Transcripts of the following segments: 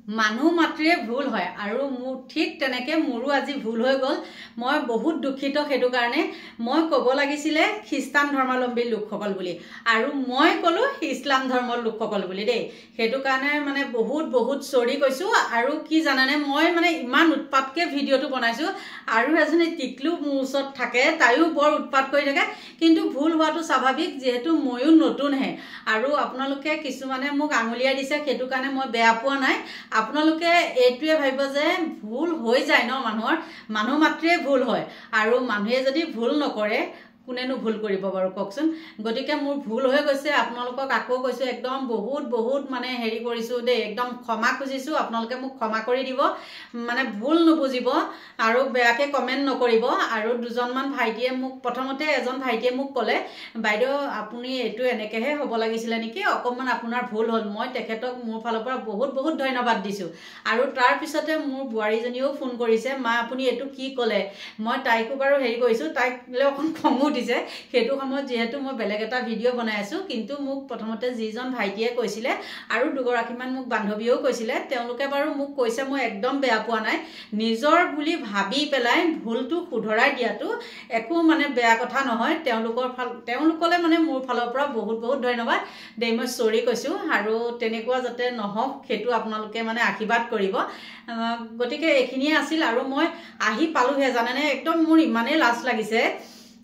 মানুহ মাত্ৰে ভুল হয় আৰু মোৰ ঠিক তেনেকৈ মোৰো আজি ভুল হৈ গ'ল। মই বহুত দুখিত সেইটো কাৰণে। মই ক'ব লাগিছিলে খ্ৰীষ্টান ধৰ্মাৱলম্বী লোকসকল বুলি আৰু মই ক'লোঁ ইছলাম ধৰ্মৰ লোকসকল বুলি দেই। সেইটো কাৰণে মানে বহুত চৰি কৈছোঁ। আৰু কি জানেনে, মই মানে ইমান উৎপাতকৈ ভিডিঅ'টো বনাইছোঁ আৰু এজনী টিকলু মোৰ ওচৰত থাকে, তাইও বৰ উৎপাত কৰি থাকে। কিন্তু ভুল হোৱাটো স্বাভাৱিক, যিহেতু ময়ো নতুনহে আৰু আপোনালোকে কিছুমানে মোক আঙুলিয়াই দিছে, সেইটো কাৰণে মই বেয়া পোৱা নাই। আপোনালোকে এইটোৱে ভাবিব যে ভুল হৈ যায় ন, মানুহ মাত্ৰে ভুল হয় আৰু মানুহে যদি ভুল নকৰে কোনেনো ভুল কৰিব বাৰু কওকচোন। গতিকে মোৰ ভুল হৈ গৈছে। আপোনালোকক আকৌ কৈছোঁ একদম বহুত মানে হেৰি কৰিছোঁ দেই, একদম ক্ষমা খুজিছোঁ। আপোনালোকে মোক ক্ষমা কৰি দিব, মানে ভুল নুবুজিব আৰু বেয়াকৈ কমেণ্ট নকৰিব। আৰু দুজনমান ভাইটিয়ে মোক প্ৰথমতে এজন ভাইটিয়ে মোক ক'লে, বাইদেউ আপুনি এইটো এনেকৈহে হ'ব লাগিছিলে নেকি, অকণমান আপোনাৰ ভুল হ'ল। মই তেখেতক মোৰ ফালৰ পৰা বহুত ধন্যবাদ দিছোঁ। আৰু তাৰপিছতে মোৰ বোৱাৰীজনীয়েও ফোন কৰিছে, মা আপুনি এইটো কি ক'লে। মই তাইকো বাৰু হেৰি কৰিছোঁ, তাইক অকণ খঙো দিছে। সেইটো সময়ত যিহেতু মই বেলেগ এটা ভিডিঅ' বনাই আছোঁ, কিন্তু মোক প্ৰথমতে যিজন ভাইটিয়ে কৈছিলে আৰু দুগৰাকীমান মোক বান্ধৱীয়েও কৈছিলে, তেওঁলোকে বাৰু মোক কৈছে, মই একদম বেয়া পোৱা নাই। নিজৰ বুলি ভাবি পেলাই ভুলটো শুধৰাই দিয়াটো একো মানে বেয়া কথা নহয়। তেওঁলোকলৈ মানে মোৰ ফালৰ পৰা বহুত ধন্যবাদ দেই। মই চৰি কৈছোঁ আৰু তেনেকুৱা যাতে নহওক সেইটো আপোনালোকে মানে আশীৰ্বাদ কৰিব। গতিকে এইখিনিয়ে আছিল আৰু মই আহি পালোঁহে জানেনে, একদম মোৰ ইমানেই লাজ লাগিছে।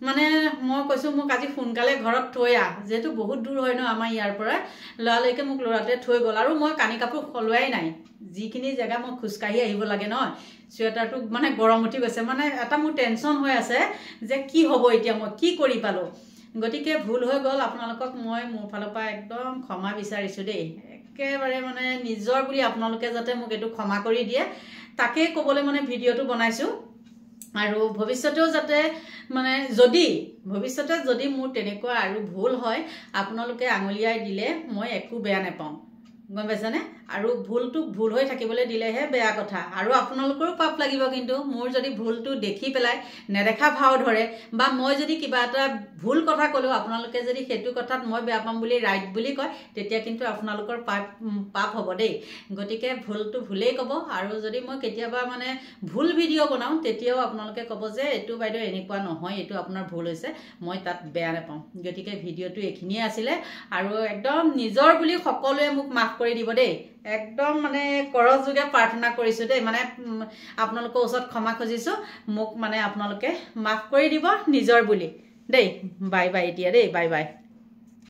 মানে মই কৈছোঁ মোক আজি সোনকালে ঘৰত থৈ আহ, যিহেতু বহুত দূৰ হয় ন আমাৰ ইয়াৰ পৰা। লৰালৰিকৈ মোক ল'ৰাটোৱে থৈ গ'ল আৰু মই কানি কাপোৰ সলোৱাই নাই। যিখিনি জেগা মই খোজকাঢ়ি আহিব লাগে ন, চুৱেটাৰটো মানে গৰম উঠি গৈছে। মানে এটা মোৰ টেনশ্যন হৈ আছে যে কি হ'ব এতিয়া, মই কি কৰি পালোঁ। গতিকে ভুল হৈ গ'ল। আপোনালোকক মই মোৰ ফালৰ পৰা একদম ক্ষমা বিচাৰিছোঁ দেই। একেবাৰে মানে নিজৰ বুলি আপোনালোকে যাতে মোক এইটো ক্ষমা কৰি দিয়ে, তাকেই ক'বলৈ মানে ভিডিঅ'টো বনাইছোঁ। আৰু ভৱিষ্যতেও যাতে মানে ভৱিষ্যতে যদি মোৰ তেনেকুৱা আৰু ভুল হয়, আপোনালোকে আঙুলিয়াই দিলে মই একো বেয়া নাপাওঁ, গম পাইছেনে। আৰু ভুলটো ভুল হৈ থাকিবলৈ দিলেহে বেয়া কথা। আৰু আপোনালোকৰো পাপ লাগিব। কিন্তু মোৰ যদি ভুলটো দেখি পেলাই নেদেখা ভাও ধৰে বা মই যদি কিবা এটা ভুল কথা ক'লেও আপোনালোকে যদি সেইটো কথাত মই বেয়া পাম বুলি ৰাইট বুলি কয়, তেতিয়া কিন্তু আপোনালোকৰ পাপ হ'ব দেই। গতিকে ভুলটো ভুলেই ক'ব। আৰু যদি মই কেতিয়াবা মানে ভুল ভিডিঅ' বনাওঁ, তেতিয়াও আপোনালোকে ক'ব যে এইটো বাইদেউ এনেকুৱা নহয়, এইটো আপোনাৰ ভুল হৈছে, মই তাত বেয়া নাপাওঁ। গতিকে ভিডিঅ'টো এইখিনিয়ে আছিলে। আৰু একদম নিজৰ বুলি সকলোৱে মোক মাফ কৰি দিব দেই। একদম মানে কৰযোগে প্ৰাৰ্থনা কৰিছোঁ দেই, মানে আপোনালোকৰ ওচৰত ক্ষমা খুজিছোঁ। মোক মানে আপোনালোকে মাফ কৰি দিব নিজৰ বুলি দেই। বাই এতিয়া দেই, বাই।